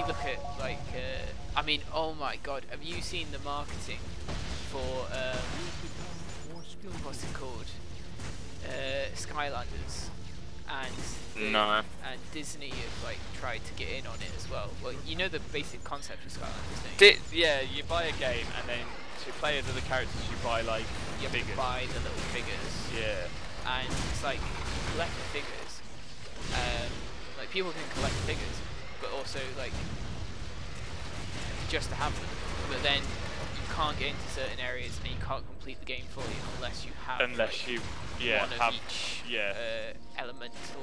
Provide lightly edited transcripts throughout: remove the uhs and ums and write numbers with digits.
we look at like, I mean, oh my God, have you seen the marketing for what's it called? Skylanders, and No. and Disney have like tried to get in on it as well. Well, you know the basic concept of Skylanders, don't you? Yeah, you buy a game and then to play as other characters you buy like You have figures. to buy the little figures, Yeah. and it's like collect the figures. Like people can collect figures, but also like just to have them. But then you can't get into certain areas and you can't complete the game fully unless you have Unless like, you one have of each elemental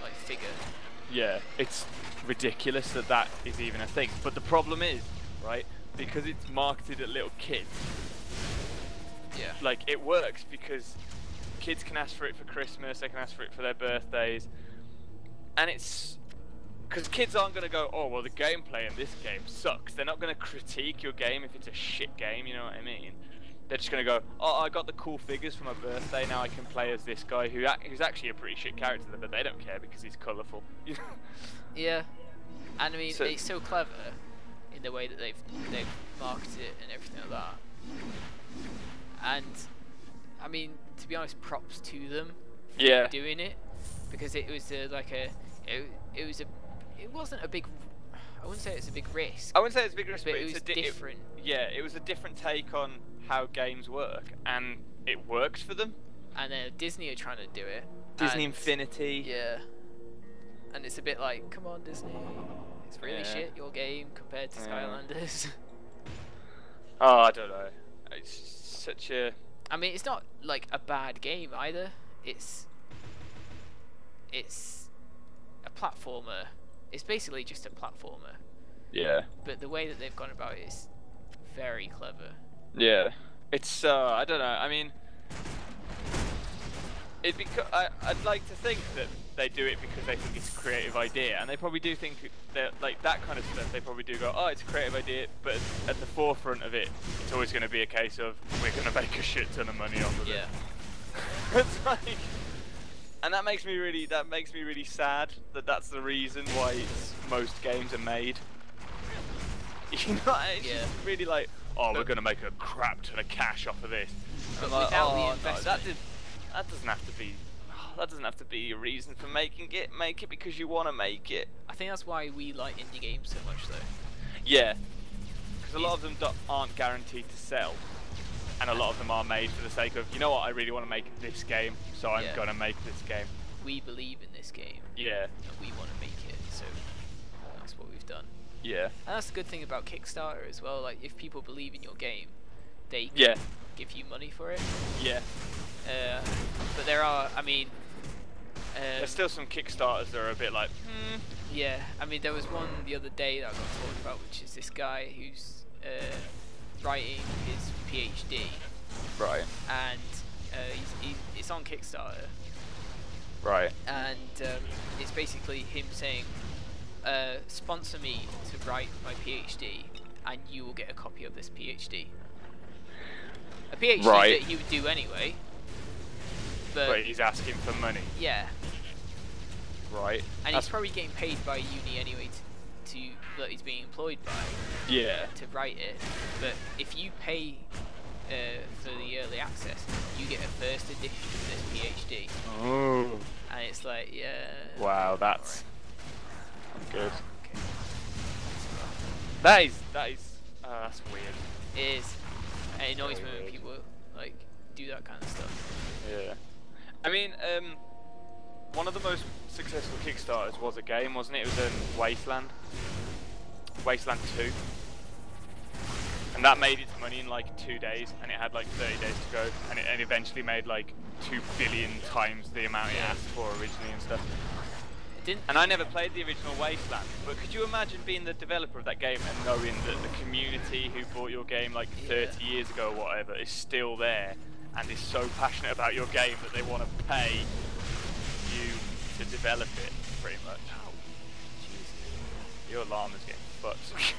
like figure. Yeah, it's ridiculous that that is even a thing. But the problem is, right, because it's marketed at little kids, Yeah. like it works because kids can ask for it for Christmas, they can ask for it for their birthdays, and it's because kids aren't going to go, oh well, the gameplay in this game sucks. They're not going to critique your game if it's a shit game, you know what I mean? They're just going to go, oh, I got the cool figures for my birthday, now I can play as this guy who's actually a pretty shit character, but they don't care because he's colourful. Yeah, and I mean So- it's so clever in the way that they've marketed it and everything like that. And I mean, to be honest, props to them for Yeah. doing it, because it was like a it wasn't a big, I wouldn't say it's a big risk, I wouldn't say it's a big risk, but but it it's was a different. Yeah, it was a different take on how games work, and it works for them. And then Disney are trying to do it. Disney and- Infinity. Yeah. And it's a bit like, come on, Disney, it's really Yeah. shit your game compared to Yeah. Skylanders. Oh, I don't know. It's such a. I mean, it's not like a bad game either. It's a platformer. It's basically just a platformer. Yeah. But the way that they've gone about it is very clever. Yeah. It's. I don't know. I mean, I'd like to think that they do it because they think it's a creative idea, and they probably do think that like that kind of stuff. They probably do go, oh, it's a creative idea, but at the forefront of it, it's always going to be a case of we're going to make a shit ton of money off of it. Yeah. It's like, and that makes me really sad that that's the reason why most games are made. You know, it's Yeah. just really like, oh, we're But- gonna make a crap ton of cash off of this. But I'm like, without the oh, no, investment- that doesn't have to be. That doesn't have to be a reason for making it. Make it because you want to make it. I think that's why we like indie games so much, though. Yeah, because a lot of them aren't guaranteed to sell, and a lot of them are made for the sake of, you know what, I really want to make this game, so I'm Yeah. gonna make this game. We believe in this game, Yeah, and we want to make it, so that's what we've done. yeah, And that's the good thing about Kickstarter as well. Like, if people believe in your game, they can yeah, give you money for it. yeah. But there are, I mean, There's still some Kickstarters that are a bit like, yeah. I mean, there was one the other day that I got talked about, which is this guy who's writing his PhD, right, and it's on Kickstarter, right, and it's basically him saying, sponsor me to write my PhD, and you will get a copy of this PhD. A PhD Right. that he would do anyway. but he's asking for money, Yeah, right? and That's- he's probably getting paid by uni anyway to that he's being employed by yeah, to write it. But if you pay for the early access, you get a first edition of this PhD, oh, and it's like, yeah. wow, that's good. Okay. That is, that's weird. It is. And it annoys me Very when weird. people like do that kind of stuff. Yeah. I mean, one of the most successful Kickstarters was a game, wasn't it? It was Wasteland 2. And that made its money in like 2 days, and it had like 30 days to go, and it eventually made like 2 billion times the amount it asked for originally and stuff. It didn't. And I never played the original Wasteland, but could you imagine being the developer of that game and knowing that the community who bought your game like 30 years ago or whatever is still there and is so passionate about your game that they want to pay you to develop it, pretty much. Oh, Jesus. Your alarm is getting fucked.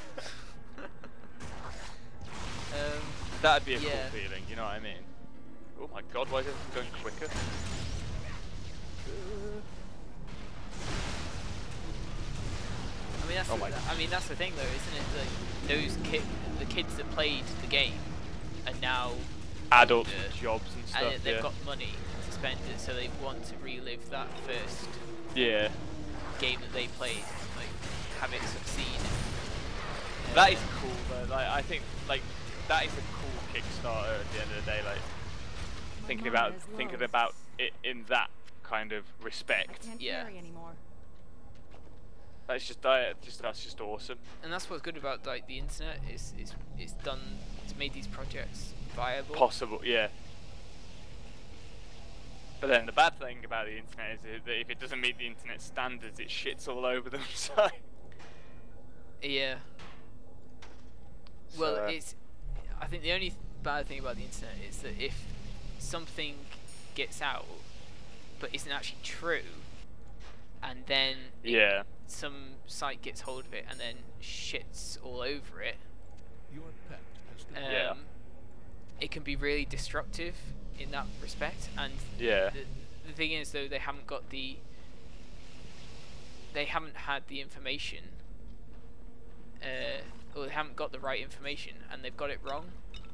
Um, That'd be a Yeah. cool feeling, you know what I mean? Oh my god, why is everything going quicker? I mean, that's that's the thing though, isn't it? Like the kids that played the game are now adults older, with jobs and stuff. and they've got money to spend it, so they want to relive that first game that they played, like have it succeed. That is cool though. Like I think like that is a cool Kickstarter at the end of the day. Like thinking about it in that kind of respect. Yeah. That's just awesome. And that's what's good about like the internet is it's made these projects viable. Possible, yeah. But then the bad thing about the internet is that if it doesn't meet the internet standards, it shits all over them. So yeah. Well, I think the only bad thing about the internet is that if something gets out but isn't actually true, and then some site gets hold of it and then shits all over it, it can be really destructive in that respect. And the thing is though, they haven't had the information, or they haven't got the right information, and they've got it wrong,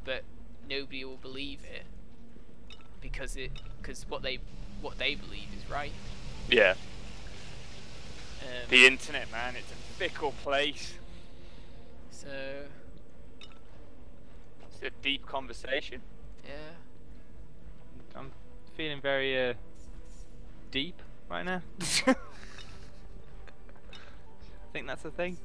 but nobody will believe it because what they believe is right. Yeah. The internet, man, it's a fickle place. So it's a deep conversation. Yeah. I'm feeling very deep right now. I think that's the thing.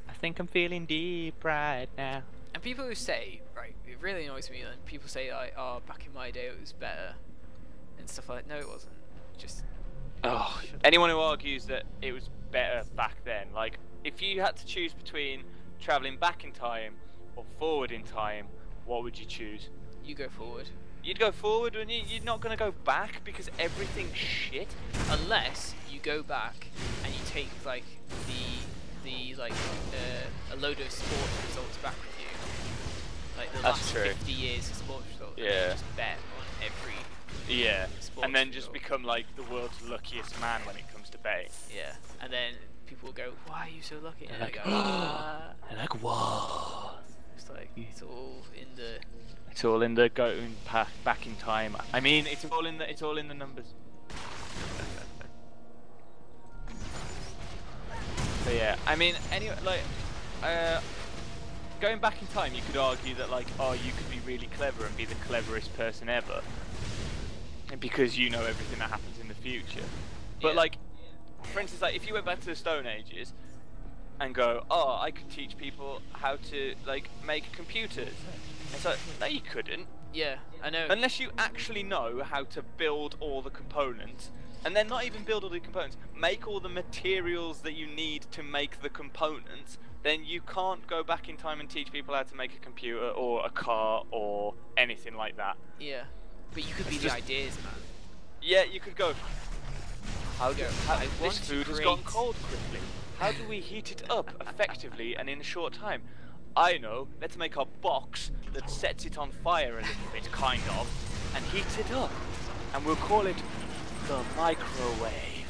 I think I'm feeling deep right now. And people who say, right, it really annoys me when people say like, oh, back in my day it was better and stuff like that. No, it wasn't. Just anyone who argues that it was better back then, like if you had to choose between travelling back in time or forward in time, what would you choose? You go forward. You'd go forward, wouldn't you? You're not going to go back because everything's shit. Unless you go back and you take like a load of sports results back with you, like the last 50 years of sports results. And you just bet on every sports and then just result. become like the world's luckiest man when it comes to betting. Yeah, and then people will go, "Why are you so lucky?" And like, they go, "Ah." And like, whoa. It's like it's all in the. It's all in the going back in time. I mean, it's all in the numbers. But yeah, I mean, anyway, like, going back in time, you could argue that like, oh, you could be really clever and be the cleverest person ever, because you know everything that happens in the future. But like, for instance, like if you went back to the Stone Ages and go, oh, I could teach people how to like make computers. It's like, no, you couldn't. Yeah, I know. Unless you actually know how to build all the components, and then not even build all the components, make all the materials that you need to make the components, then you can't go back in time and teach people how to make a computer or a car or anything like that. Yeah, but you could be the ideas, man. Yeah, you could go, this food has gone cold quickly. How do we heat it up effectively and in a short time? I know, let's make a box that sets it on fire a little bit, kind of, and heats it up. And we'll call it the microwave.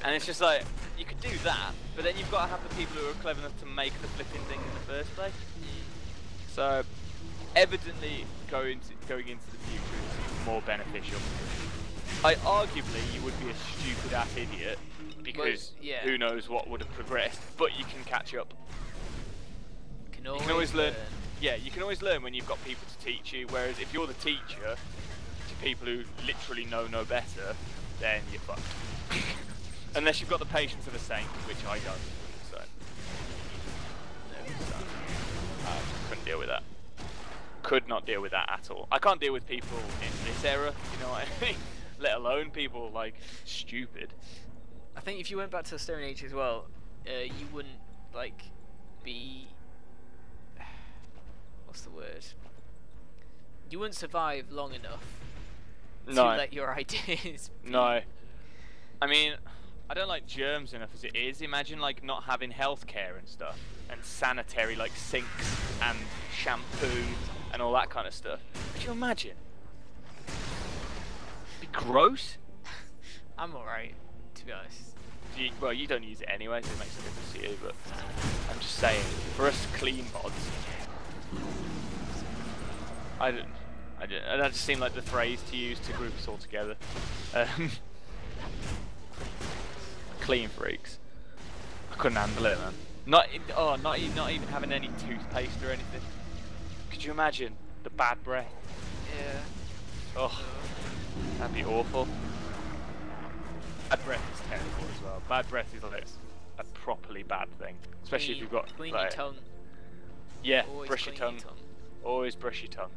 And it's just like, you could do that, but then you've got to have the people who are clever enough to make the flipping thing in the first place. So, evidently, going into the future is more beneficial. Arguably, you would be a stupid ass idiot, because who knows what would have progressed, but you can catch up. You can always learn. Yeah, you can always learn when you've got people to teach you. Whereas if you're the teacher to people who literally know no better, then you're fucked. Unless you've got the patience of a saint, which I don't. So, I couldn't deal with that. Could not deal with that at all. I can't deal with people in this era. You know what I mean? Let alone people like stupid. I think if you went back to the Stone Age as well, you wouldn't like be. What's the word? You wouldn't survive long enough to let your ideas be. No. I mean, I don't like germs enough as it is. Imagine like not having healthcare and stuff, and sanitary like sinks and shampoo and all that kind of stuff. Could you imagine? It'd be gross. I'm alright, to be honest. well, you don't use it anyway, so it makes a difference to you. But I'm just saying, for us clean mods, that just seemed like the phrase to use to group us all together. Clean freaks. I couldn't handle it, man. Not even having any toothpaste or anything. Could you imagine the bad breath? Yeah. Oh, that'd be awful. Bad breath is terrible as well. Bad breath is like a properly bad thing, especially if you've got clean like, your tongue. Yeah, Always brush your tongue. Your tongue. Always brush your tongue.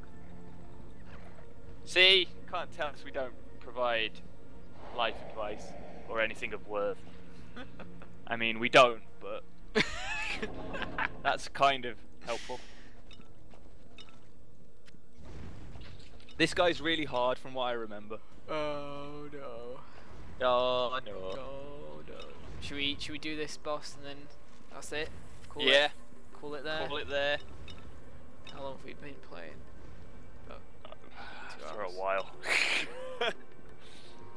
See, can't tell us we don't provide life advice or anything of worth. I mean, we don't, but that's kind of helpful. This guy's really hard from what I remember. Oh no. Oh no. Oh no. Should we do this boss and then that's it? Call Yeah. It? Call it there. Call it there. How long have we been playing? Oh, 2 For a hours. while.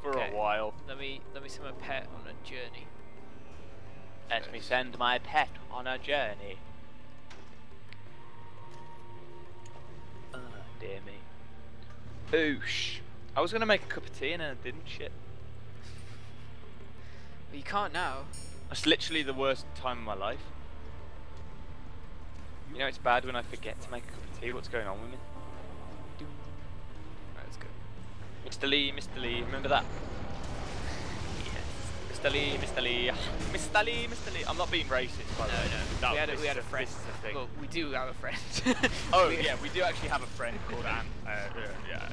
For Okay. a while. Let me send my pet on a journey. Let me send my pet on a journey. Oh, dear me. Oosh. I was gonna make a cup of tea and then I didn't. Shit. But you can't now. That's literally the worst time of my life. You know, it's bad when I forget to make a cup of tea. What's going on with me? Right, let's go. Mr. Lee, remember that? Yes. Mr. Lee, Mr. Lee, Mr. Lee, Mr. Lee. I'm not being racist, by the way. No. We had a friend. This is the thing. Well, we do have a friend. Oh yeah, we do actually have a friend called Anne.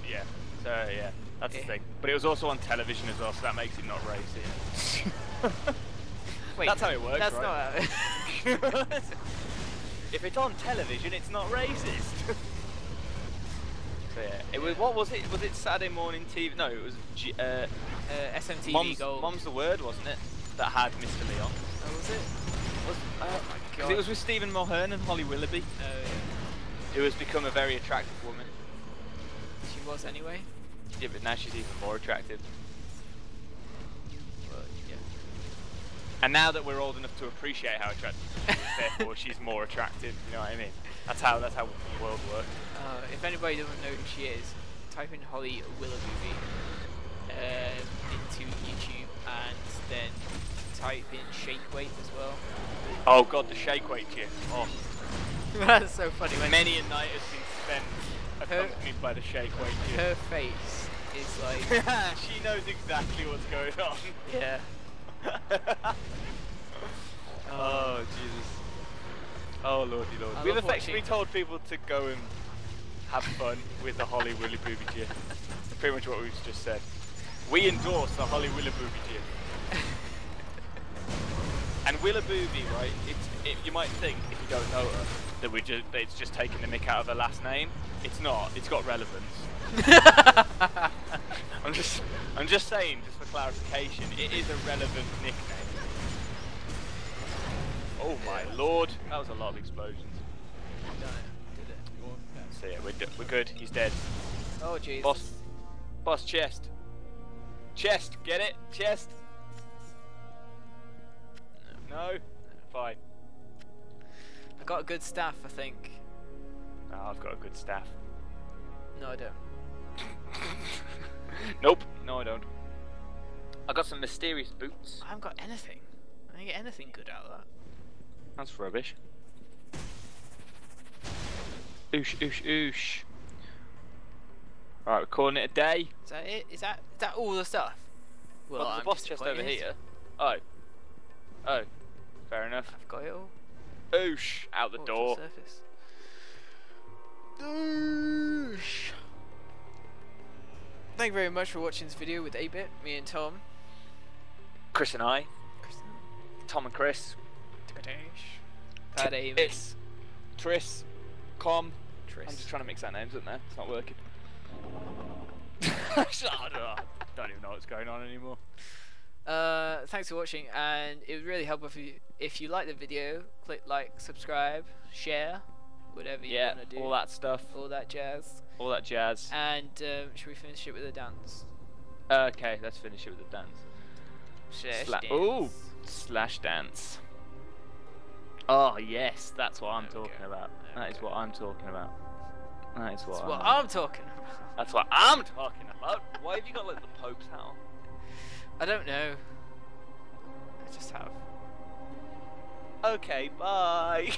Yeah. So yeah, that's the thing. But it was also on television as well, so that makes it not racist. Wait, that's how it works, that's right? not how it If it's on television, it's not racist. So yeah, it was. What was it? Was it Saturday morning TV? No, it was SMTV Gold. Mom's the Word, wasn't it? That had Mr. Leon. Oh, was it? Oh my God. God! It was with Stephen Mulhern and Holly Willoughby. Oh yeah. Who has become a very attractive woman. She was anyway. Yeah, but now she's even more attractive. Well, yeah. And now that we're old enough to appreciate how attractive she is, therefore she's more attractive. You know what I mean? That's how the world works. If anybody doesn't know who she is, type in Holly Willoughby into YouTube and then type in shake weight as well. Oh God, the shake weight gif. Oh, That's so funny. When many a night has been spent accompanied by the shake weight gif. her face is like. She knows exactly what's going on. Yeah. Oh Jesus. Oh lordy lord. We've effectively told people to go and have fun with the Holly Willoughby gif. That's pretty much what we've just said. We endorse the Holly Willoughby gif. And Willoughby, right? You might think, if you don't know her, that it's just taking the mick out of her last name. It's not. It's got relevance. I'm just saying, just for clarification, it is a relevant nickname. Oh my lord, that was a lot of explosions. Done it. Did it. So yeah, we're good. He's dead. Oh Jesus. Boss, chest. Chest, get it? Chest. No? Fine. I got a good staff, I think. Oh, I've got a good staff. No, I don't. Nope. No, I don't. I got some mysterious boots. I haven't got anything. I didn't get anything good out of that. That's rubbish. Oosh, oosh, oosh. Right, we're calling it a day. Is that it? Is that all the stuff? Well, There's a I'm boss chest over disappointed. here. Oh. Oh. Fair enough. I've got it all. Oosh. Out the door. Surface. Doosh. Thank you very much for watching this video with 8-Bit, me and Tom. Chris and I. Kristen. Tom and Chris. Bad aim. It's Tris. Com. Tris. I'm just trying to mix our names up there. It's not working. I don't even know what's going on anymore. Thanks for watching, and it would really help if you like the video, click like, subscribe, share, whatever you want to do. All that stuff. All that jazz. All that jazz. And should we finish it with a dance? Okay, let's finish it with a dance. Slash dance. Ooh, slash dance. Oh yes, that's what I'm talking about. That is what I'm talking about. That is what I'm talking about. That's what I'm talking about. Why have you got like the Pope's hat on? I don't know. I just have. Okay, bye.